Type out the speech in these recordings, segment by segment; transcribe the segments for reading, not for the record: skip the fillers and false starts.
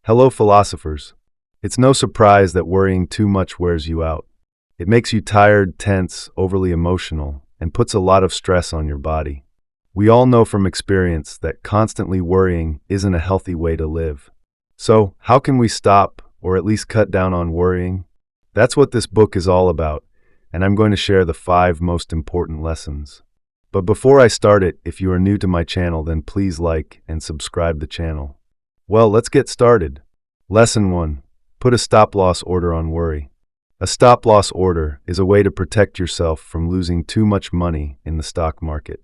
Hello, philosophers. It's no surprise that worrying too much wears you out. It makes you tired, tense, overly emotional, and puts a lot of stress on your body. We all know from experience that constantly worrying isn't a healthy way to live. So, how can we stop, or at least cut down on worrying? That's what this book is all about, and I'm going to share the 5 most important lessons. But before I start it, if you are new to my channel, then please like and subscribe the channel. Well, let's get started. Lesson 1. Put a stop-loss order on worry. A stop-loss order is a way to protect yourself from losing too much money in the stock market.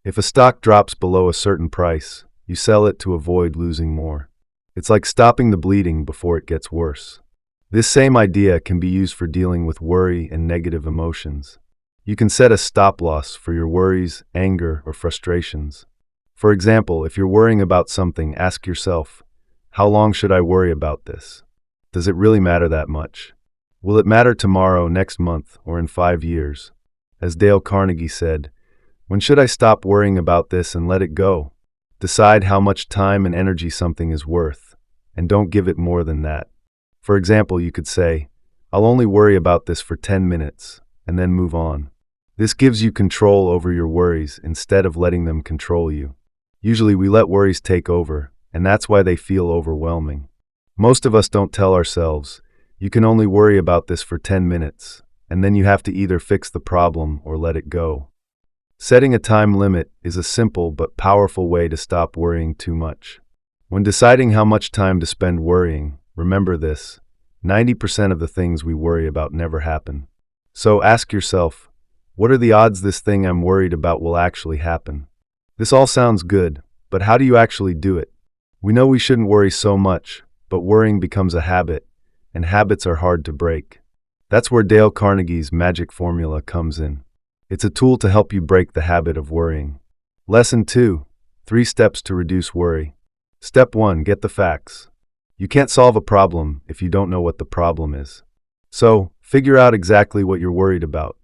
If a stock drops below a certain price, you sell it to avoid losing more. It's like stopping the bleeding before it gets worse. This same idea can be used for dealing with worry and negative emotions. You can set a stop-loss for your worries, anger, or frustrations. For example, if you're worrying about something, ask yourself, how long should I worry about this? Does it really matter that much? Will it matter tomorrow, next month, or in 5 years? As Dale Carnegie said, when should I stop worrying about this and let it go? Decide how much time and energy something is worth, and don't give it more than that. For example, you could say, I'll only worry about this for 10 minutes, and then move on. This gives you control over your worries instead of letting them control you. Usually we let worries take over, and that's why they feel overwhelming. Most of us don't tell ourselves, you can only worry about this for 10 minutes, and then you have to either fix the problem or let it go. Setting a time limit is a simple but powerful way to stop worrying too much. When deciding how much time to spend worrying, remember this: 90% of the things we worry about never happen. So ask yourself, what are the odds this thing I'm worried about will actually happen? This all sounds good, but how do you actually do it? We know we shouldn't worry so much, but worrying becomes a habit, and habits are hard to break. That's where Dale Carnegie's magic formula comes in. It's a tool to help you break the habit of worrying. Lesson 2. 3 steps to reduce worry. Step 1. Get the facts. You can't solve a problem if you don't know what the problem is. So, figure out exactly what you're worried about.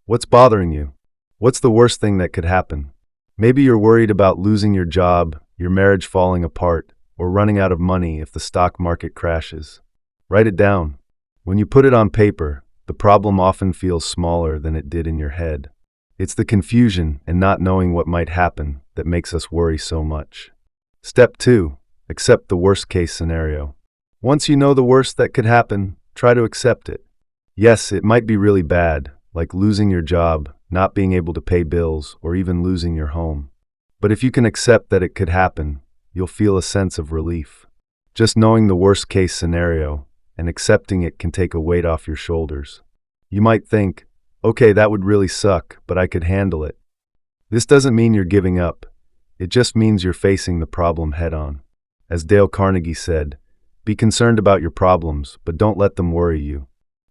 What's bothering you? What's the worst thing that could happen? Maybe you're worried about losing your job, your marriage falling apart, or running out of money if the stock market crashes. Write it down. When you put it on paper, the problem often feels smaller than it did in your head. It's the confusion and not knowing what might happen that makes us worry so much. Step 2. Accept the worst-case scenario. Once you know the worst that could happen, try to accept it. Yes, it might be really bad, like losing your job, not being able to pay bills, or even losing your home. But if you can accept that it could happen, you'll feel a sense of relief. Just knowing the worst-case scenario and accepting it can take a weight off your shoulders. You might think, okay, that would really suck, but I could handle it. This doesn't mean you're giving up. It just means you're facing the problem head-on. As Dale Carnegie said, be concerned about your problems, but don't let them worry you.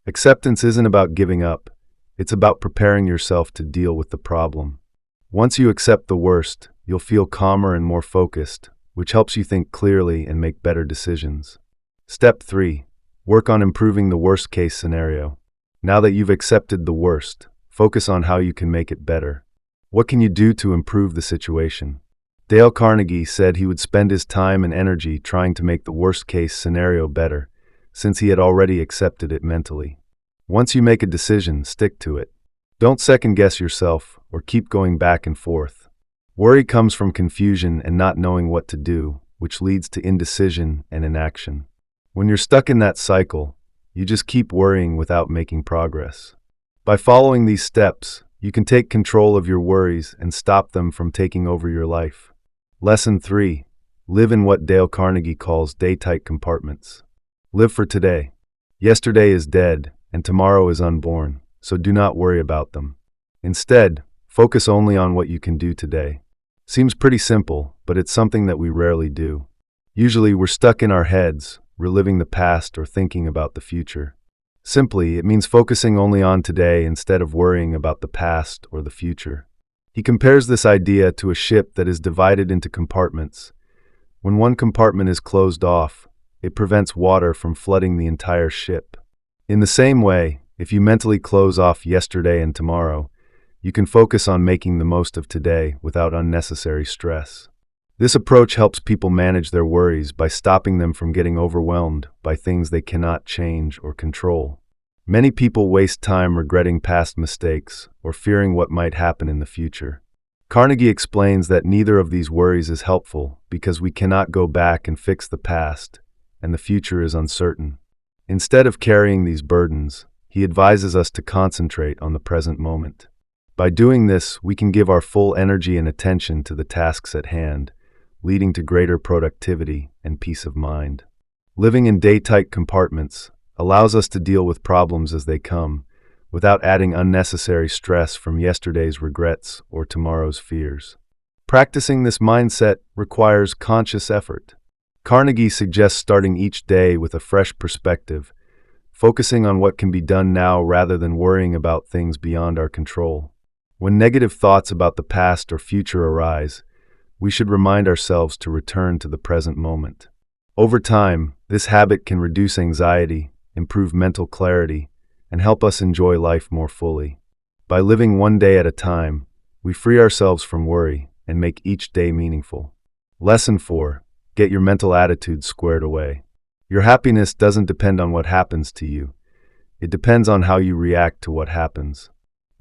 Acceptance isn't about giving up. It's about preparing yourself to deal with the problem. Once you accept the worst, you'll feel calmer and more focused, which helps you think clearly and make better decisions. Step 3. Work on improving the worst-case scenario. Now that you've accepted the worst, focus on how you can make it better. What can you do to improve the situation? Dale Carnegie said he would spend his time and energy trying to make the worst-case scenario better, since he had already accepted it mentally. Once you make a decision, stick to it. Don't second-guess yourself or keep going back and forth. Worry comes from confusion and not knowing what to do, which leads to indecision and inaction. When you're stuck in that cycle, you just keep worrying without making progress. By following these steps, you can take control of your worries and stop them from taking over your life. Lesson 3. Live in what Dale Carnegie calls day-tight compartments. Live for today. Yesterday is dead, and tomorrow is unborn, so do not worry about them. Instead, focus only on what you can do today. Seems pretty simple, but it's something that we rarely do. Usually we're stuck in our heads, reliving the past or thinking about the future. Simply, it means focusing only on today instead of worrying about the past or the future. He compares this idea to a ship that is divided into compartments. When one compartment is closed off, it prevents water from flooding the entire ship. In the same way, if you mentally close off yesterday and tomorrow, you can focus on making the most of today without unnecessary stress. This approach helps people manage their worries by stopping them from getting overwhelmed by things they cannot change or control. Many people waste time regretting past mistakes or fearing what might happen in the future. Carnegie explains that neither of these worries is helpful because we cannot go back and fix the past, and the future is uncertain. Instead of carrying these burdens, he advises us to concentrate on the present moment. By doing this, we can give our full energy and attention to the tasks at hand, leading to greater productivity and peace of mind. Living in day-tight compartments allows us to deal with problems as they come, without adding unnecessary stress from yesterday's regrets or tomorrow's fears. Practicing this mindset requires conscious effort. Carnegie suggests starting each day with a fresh perspective, focusing on what can be done now rather than worrying about things beyond our control. When negative thoughts about the past or future arise, we should remind ourselves to return to the present moment. Over time, this habit can reduce anxiety, improve mental clarity, and help us enjoy life more fully. By living one day at a time, we free ourselves from worry and make each day meaningful. Lesson 4. Get your mental attitude squared away. Your happiness doesn't depend on what happens to you. It depends on how you react to what happens.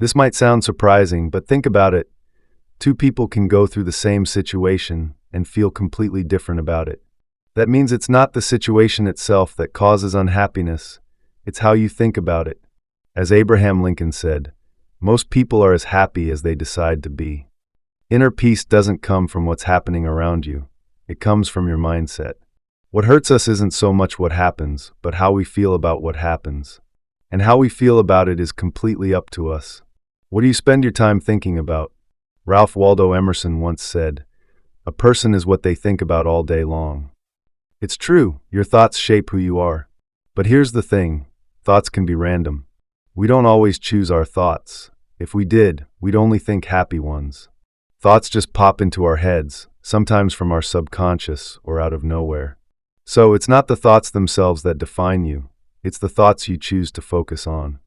This might sound surprising, but think about it. Two people can go through the same situation and feel completely different about it. That means it's not the situation itself that causes unhappiness, it's how you think about it. As Abraham Lincoln said, most people are as happy as they decide to be. Inner peace doesn't come from what's happening around you, it comes from your mindset. What hurts us isn't so much what happens, but how we feel about what happens. And how we feel about it is completely up to us. What do you spend your time thinking about? Ralph Waldo Emerson once said, "A person is what they think about all day long." It's true, your thoughts shape who you are. But here's the thing, thoughts can be random. We don't always choose our thoughts. If we did, we'd only think happy ones. Thoughts just pop into our heads, sometimes from our subconscious or out of nowhere. So it's not the thoughts themselves that define you, it's the thoughts you choose to focus on.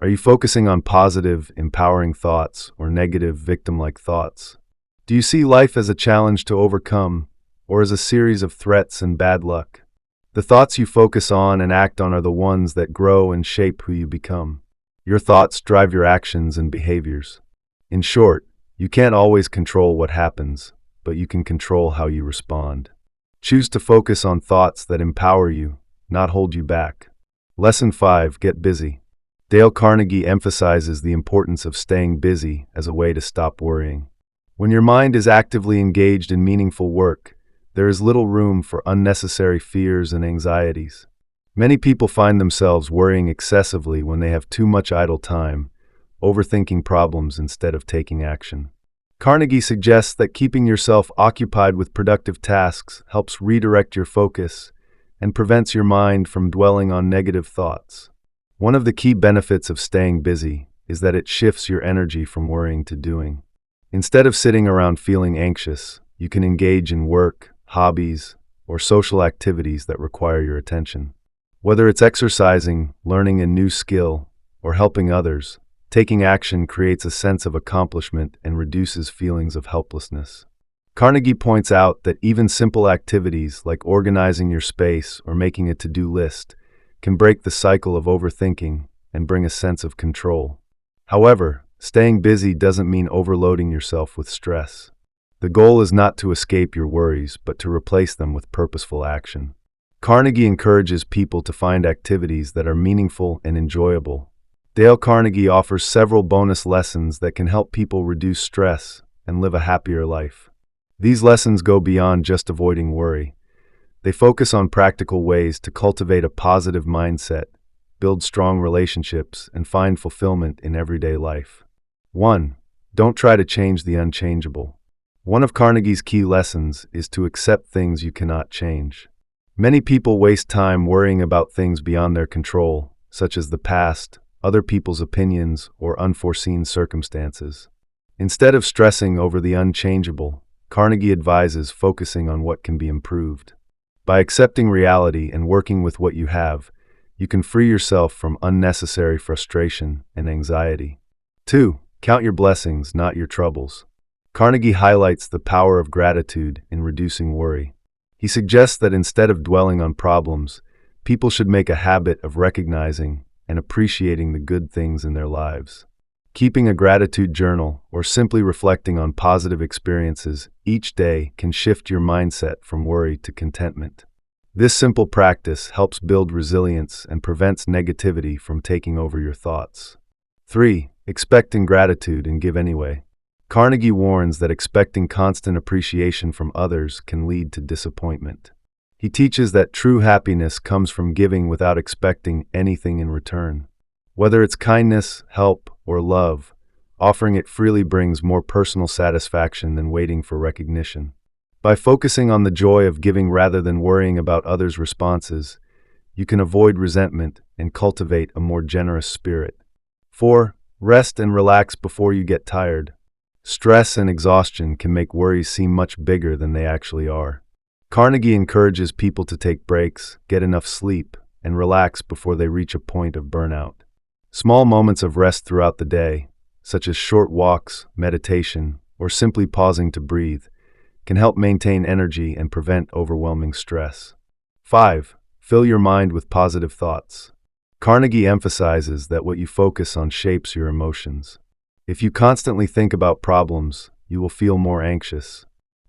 Are you focusing on positive, empowering thoughts or negative, victim-like thoughts? Do you see life as a challenge to overcome, or as a series of threats and bad luck? The thoughts you focus on and act on are the ones that grow and shape who you become. Your thoughts drive your actions and behaviors. In short, you can't always control what happens, but you can control how you respond. Choose to focus on thoughts that empower you, not hold you back. Lesson 5. Get busy. Dale Carnegie emphasizes the importance of staying busy as a way to stop worrying. When your mind is actively engaged in meaningful work, there is little room for unnecessary fears and anxieties. Many people find themselves worrying excessively when they have too much idle time, overthinking problems instead of taking action. Carnegie suggests that keeping yourself occupied with productive tasks helps redirect your focus and prevents your mind from dwelling on negative thoughts. One of the key benefits of staying busy is that it shifts your energy from worrying to doing. Instead of sitting around feeling anxious, you can engage in work, hobbies, or social activities that require your attention. Whether it's exercising, learning a new skill, or helping others, taking action creates a sense of accomplishment and reduces feelings of helplessness. Carnegie points out that even simple activities like organizing your space or making a to-do list can break the cycle of overthinking and bring a sense of control. However, staying busy doesn't mean overloading yourself with stress. The goal is not to escape your worries, but to replace them with purposeful action. Carnegie encourages people to find activities that are meaningful and enjoyable. Dale Carnegie offers several bonus lessons that can help people reduce stress and live a happier life. These lessons go beyond just avoiding worry. They focus on practical ways to cultivate a positive mindset, build strong relationships, and find fulfillment in everyday life. 1. Don't try to change the unchangeable. One of Carnegie's key lessons is to accept things you cannot change. Many people waste time worrying about things beyond their control, such as the past, other people's opinions, or unforeseen circumstances. Instead of stressing over the unchangeable, Carnegie advises focusing on what can be improved. By accepting reality and working with what you have, you can free yourself from unnecessary frustration and anxiety. 2. Count your blessings, not your troubles. Carnegie highlights the power of gratitude in reducing worry. He suggests that instead of dwelling on problems, people should make a habit of recognizing and appreciating the good things in their lives. Keeping a gratitude journal or simply reflecting on positive experiences each day can shift your mindset from worry to contentment. This simple practice helps build resilience and prevents negativity from taking over your thoughts. 3. Expecting gratitude and give anyway. Carnegie warns that expecting constant appreciation from others can lead to disappointment. He teaches that true happiness comes from giving without expecting anything in return. Whether it's kindness, help, or love, offering it freely brings more personal satisfaction than waiting for recognition. By focusing on the joy of giving rather than worrying about others' responses, you can avoid resentment and cultivate a more generous spirit. 4. Rest and relax before you get tired. Stress and exhaustion can make worries seem much bigger than they actually are. Carnegie encourages people to take breaks, get enough sleep, and relax before they reach a point of burnout. Small moments of rest throughout the day, such as short walks, meditation, or simply pausing to breathe, can help maintain energy and prevent overwhelming stress. 5. Fill your mind with positive thoughts. Carnegie emphasizes that what you focus on shapes your emotions. If you constantly think about problems, you will feel more anxious.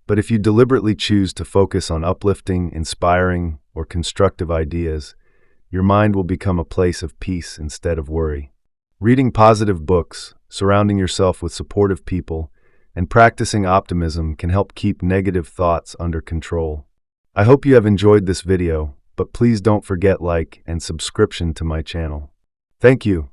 But if you deliberately choose to focus on uplifting, inspiring, or constructive ideas, your mind will become a place of peace instead of worry. Reading positive books, surrounding yourself with supportive people, and practicing optimism can help keep negative thoughts under control. I hope you have enjoyed this video, but please don't forget like and subscription to my channel. Thank you.